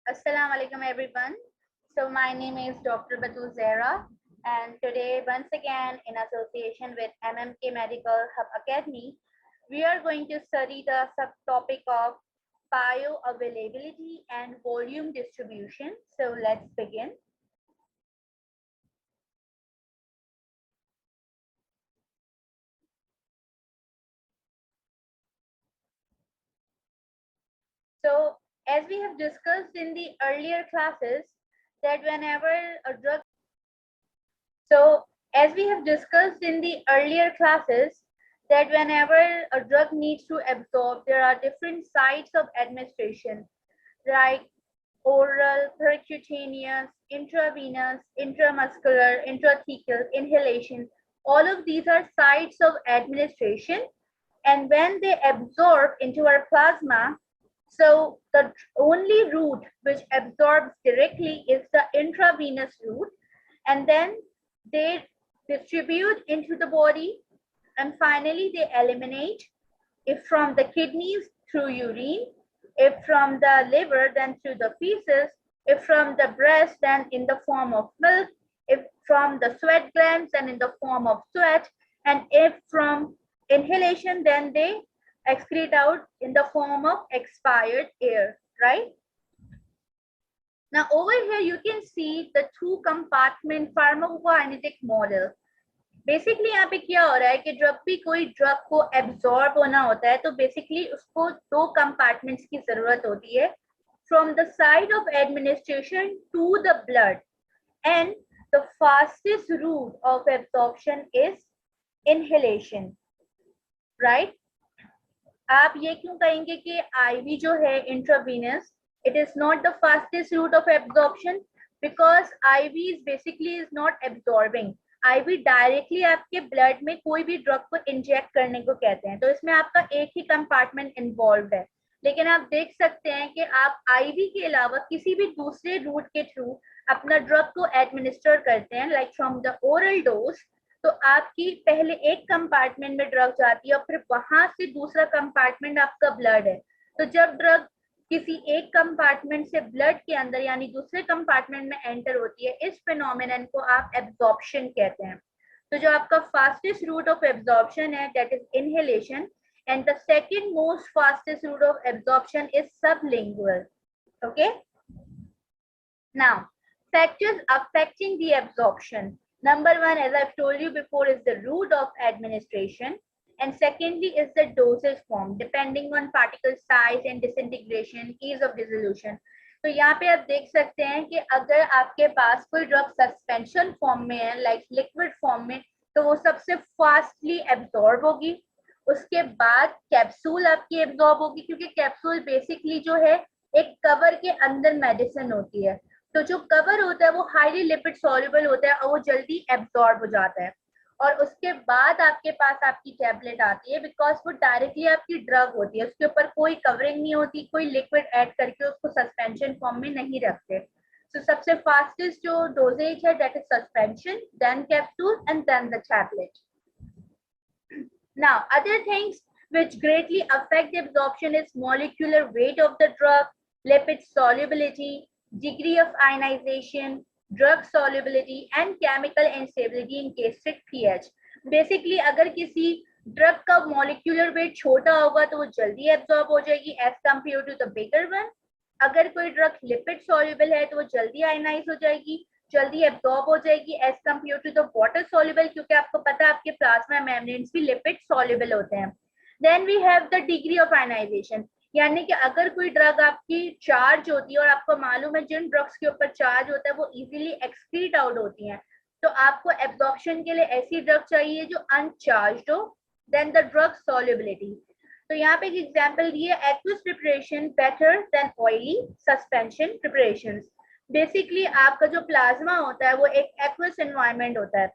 Assalamu alaikum everyone. So my name is Dr. Batul Zehra, and today once again in association with MMK Medical Hub Academy, we are going to study the subtopic of bioavailability and volume distribution. So let's begin. So as we have discussed in the earlier classes that whenever a drug So, as we have discussed in the earlier classes, that whenever a drug needs to absorb, there are different sites of administration, like oral, percutaneous, intravenous, intramuscular, intrathecal, inhalation. All of these are sites of administration, and when they absorb into our plasma, so the only route which absorbs directly is the intravenous route, and then they distribute into the body, and finally they eliminate, if from the kidneys through urine, if from the liver then through the feces, if from the breast then in the form of milk, if from the sweat glands then in the form of sweat, and if from inhalation then they excrete out in the form of expired air, right? Now over here you can see the two compartment pharmacokinetic model. Basically यहाँ पे क्या हो रहा है कि जब भी कोई ड्रग को एब्जॉर्ब होना होता है तो बेसिकली उसको दो कंपार्टमेंट्स की जरूरत होती है, from the side of administration to the blood, and the fastest route of absorption is inhalation, right? आप ये क्यों कहेंगे कि आईवी जो है intravenous, it is not the fastest route of absorption because IV is basically is not absorbing. IV directly आपके blood में कोई भी ड्रग को इंजेक्ट करने को कहते हैं, तो इसमें आपका एक ही कंपार्टमेंट इन्वॉल्व है। लेकिन आप देख सकते हैं कि आप IV के अलावा किसी भी दूसरे रूट के थ्रू अपना ड्रग को एडमिनिस्टर करते हैं, like from the oral dose, तो आपकी पहले एक कंपार्टमेंट में ड्रग जाती है और फिर वहां से दूसरा कंपार्टमेंट आपका ब्लड है। तो जब ड्रग किसी एक कंपार्टमेंट से ब्लड के अंदर यानी दूसरे कंपार्टमेंट में एंटर होती है, इस फिनोमेनन को आप एब्जॉर्प्शन कहते हैं। तो जो आपका फास्टेस्ट रूट ऑफ एब्जॉर्प्शन है that is inhalation, and the second most fastest route of absorption is sublingual. Okay, now factors affecting the absorption. Number one, as I've told you before, is the route of administration, and secondly is the dosage form depending on particle size and disintegration, ease of dissolution. तो यहाँ पे आप देख सकते हैं कि अगर आपके पास कोई ड्रग सस्पेंशन फॉर्म में है, लाइक लिक्विड फॉर्म में, तो वो सबसे फास्टली एब्जॉर्ब होगी। उसके बाद कैप्सूल आपकी एब्जॉर्ब होगी, क्योंकि कैप्सूल बेसिकली जो है एक कवर के अंदर मेडिसिन होती है, तो जो कवर होता है वो हाईली लिपिड सॉल्युबल होता है और वो जल्दी एब्जॉर्ब हो जाता है। और उसके बाद आपके पास आपकी टैबलेट आती है, बिकॉज वो डायरेक्टली आपकी ड्रग होती है, उसके ऊपर कोई कवरिंग नहीं होती, कोई लिक्विड ऐड करके उसको सस्पेंशन फॉर्म में नहीं रखते। तो सबसे फास्टेस्ट जो डोजेज है that is suspension, then capsule and then the tablet. Now other things which greatly affect the absorption is molecular weight of the drug, lipid solubility, degree of ionization, drug solubility and chemical instability in gastric pH. Basically अगर किसी drug का molecular weight छोटा होगा तो वो जल्दी absorb हो जाएगी as compared to the bigger one. अगर कोई ड्रग लिपिड soluble है तो वो जल्दी आयनाइज हो जाएगी, जल्दी एब्जॉर्ब हो जाएगी as compared to the water soluble, क्योंकि आपको पता है आपके प्लाज्मा मेम्ब्रेन्स भी लिपिड soluble होते हैं। Then we have the degree of ionization, यानी कि अगर कोई ड्रग आपकी चार्ज होती है और आपको मालूम है जिन ड्रग्स के ऊपर चार्ज होता है वो इजीली एक्सक्रीट आउट होती हैं, तो आपको एब्जॉर्प्शन के लिए ऐसी ड्रग चाहिए जो अनचार्ज्ड हो। देन द ड्रग सॉल्युबिलिटी, तो यहाँ पे एक एग्जांपल दिए, aqueous preparation better than oily suspension preparations. Basically आपका जो प्लाज्मा होता है वो एक एक्वस एनवायरनमेंट होता है,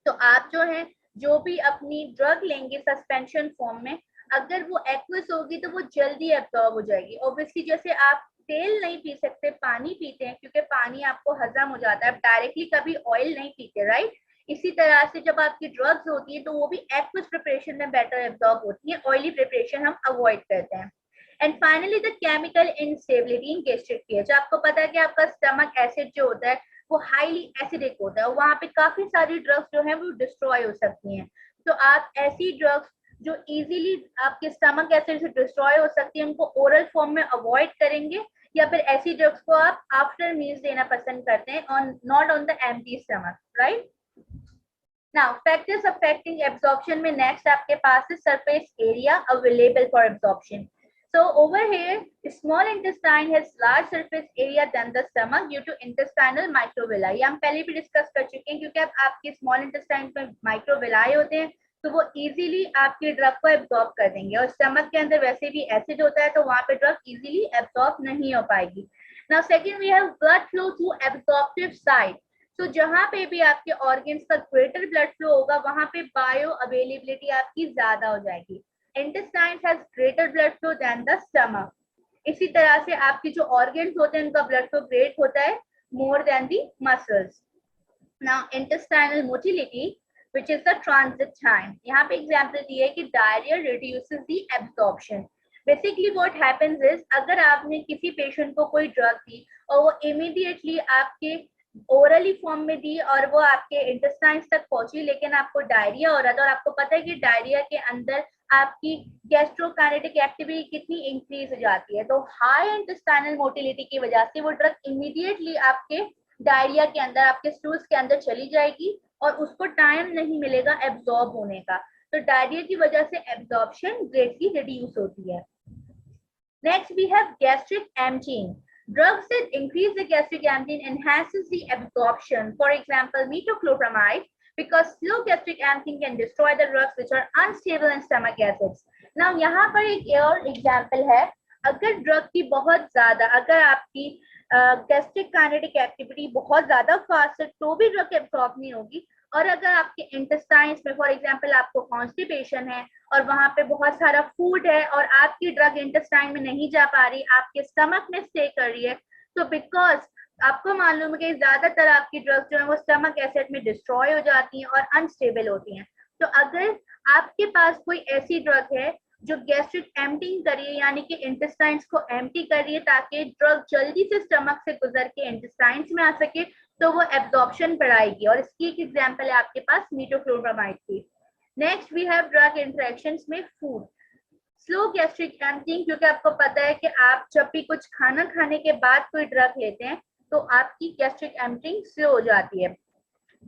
तो आप जो है जो भी अपनी ड्रग लेंगे सस्पेंशन फॉर्म में, अगर वो एक्वस होगी तो वो जल्दी एब्जॉर्ब हो जाएगी। ऑब्वियसली जैसे आप तेल नहीं पी सकते, पानी पीते हैं क्योंकि पानी आपको हजम हो जाता है, आप डायरेक्टली कभी ऑयल नहीं पीते, राइट? इसी तरह से जब आपकी ड्रग्स होती है तो वो भी एक्वस प्रिपरेशन में बेटर एब्जॉर्ब होती है, ऑयली प्रिपरेशन हम अवॉइड करते हैं। And finally the chemical instability in gastric pH. आपको पता है कि आपका स्टमक एसिड जो होता है वो हाईली एसिडिक होता है, वहां पे काफी सारी ड्रग्स जो है वो डिस्ट्रॉय हो सकती हैं। तो आप ऐसी ड्रग्स जो इजीली आपके स्टमक एसिड से डिस्ट्रॉय हो सकती है उनको ओरल फॉर्म में अवॉइड करेंगे, या फिर ऐसी ड्रग्स को आप आफ्टर मील्स देना पसंद करते हैं, on not on the empty stomach, right. Now factors affecting absorption में नेक्स्ट आपके पास है surface area available for absorption. So over here, small intestine has large surface area than the stomach due to intestinal microvilli. ये हम पहले भी discuss कर चुके हैं, क्योंकि अब आपके स्मॉल इंटेस्टाइन में माइक्रोविलाई होते हैं तो वो इजीली आपके ड्रग को एब्जॉर्ब कर देंगे, और स्टमक के अंदर वैसे भी एसिड होता है तो वहां पे ड्रग इजीली एब्जॉर्ब नहीं हो पाएगी. Now second we have blood flow through absorptive site. तो जहां पे भी आपके ऑर्गन्स का ग्रेटर ब्लड फ्लो होगा वहां पे बायो अवेलेबिलिटी आपकी ज्यादा हो जाएगी. Intestines has greater blood flow than the stomach. इसी तरह से आपके जो organs होते हैं उनका blood flow great होता है more than the muscles. Now intestinal motility, which is the transit time. यहाँ पे example दिया है कि diarrhea reduces the absorption. Basically what happens is, अगर आपने किसी patient को कोई drug दी और वो immediately आपके ओरली फॉर्म में दी और वो आपके इंटेस्टाइन्स तक पहुंची, लेकिन आपको डायरिया हो रहा था, और आपको पता है कि डायरिया के अंदर आपकी गैस्ट्रोकाइनेटिक एक्टिविटी कितनी इंक्रीज हो जाती है, तो हाई इंटेस्टाइनल मोटिलिटी की वजह से वो ड्रग इमीडिएटली आपके डायरिया के अंदर, आपके स्टूल्स के अंदर चली जाएगी और उसको टाइम नहीं मिलेगा एब्जॉर्ब होने का. तो डायरिया की वजह से एब्जॉर्प्शन ग्रेटली रिड्यूस होती है. Next we have gastric emptying. Drugs that increase the gastric emptying enhances the absorption. For example, metoclopramide, because slow gastric emptying can destroy the drugs which are unstable in stomach acids. Now, यहाँ पर एक और example है, अगर drug की बहुत ज्यादा, अगर आपकी गैस्ट्रिक काइनेटिक एक्टिविटी बहुत ज्यादा फास्ट है तो भी ड्रग एब्सॉर्ब नहीं होगी, और अगर आपके इंटेस्टाइन्स में फॉर एग्जांपल आपको कॉन्स्टिपेशन है और वहां पे बहुत सारा फूड है और आपकी ड्रग इंटेस्टाइन में नहीं जा पा रही, आपके स्टमक में स्टे कर रही है, तो बिकॉज आपको मालूम है कि ज्यादातर आपकी ड्रग्स जो है वो स्टमक एसिड में डिस्ट्रॉय हो जाती हैं और अनस्टेबल होती हैं. तो अगर आपके पास कोई ऐसी ड्रग है जो गैस्ट्रिक एम्पटिंग कर रही है, यानी कि इंटेस्टाइन्स को एम्प्टी कर रही है ताकि ड्रग जल्दी से स्टमक से गुजर के इंटेस्टाइन्स में आ सके, तो वो एब्जॉर्प्शन बढ़ाएगी, और इसकी एक एग्जांपल है आपके पास मीटोक्लोप्रामाइड की. Next we have drug interactions में फूड. स्लो गैस्ट्रिक एम्पटिंग, क्योंकि आपको पता है कि आप जब भी कुछ खाना खाने के बाद कोई ड्रग लेते हैं तो आपकी गैस्ट्रिक एम्पटिंग स्लो हो जाती है.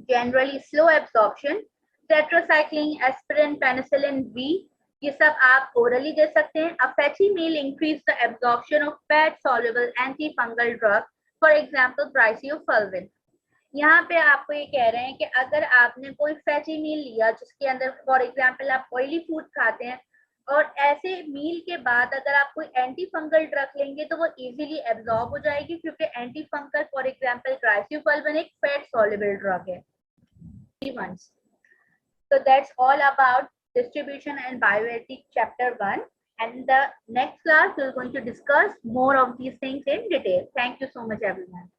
Generally slow absorption, tetracycline, aspirin, penicillin B, ये सब आप ओरली दे सकते हैं. A fatty meal increase the absorption of fat soluble anti fungal drug, for example griseofulvin. यहाँ पे आपको ये कह रहे हैं कि अगर आपने कोई फैटी मील लिया जिसके अंदर फॉर एग्जांपल आप ऑयली फूड खाते हैं, और ऐसे मील के बाद अगर आप कोई एंटी फंगल ड्रग लेंगे तो वो इजीली एब्जॉर्ब हो जाएगी, क्योंकि एंटी फंगल फॉर एग्जांपल ग्राइसियोफल्विन एक फैट सॉल्युबल ड्रग है. So that's all about distribution and bioavailability chapter 1, and the next class we're going to discuss more of these things in detail. Thank you so much everyone.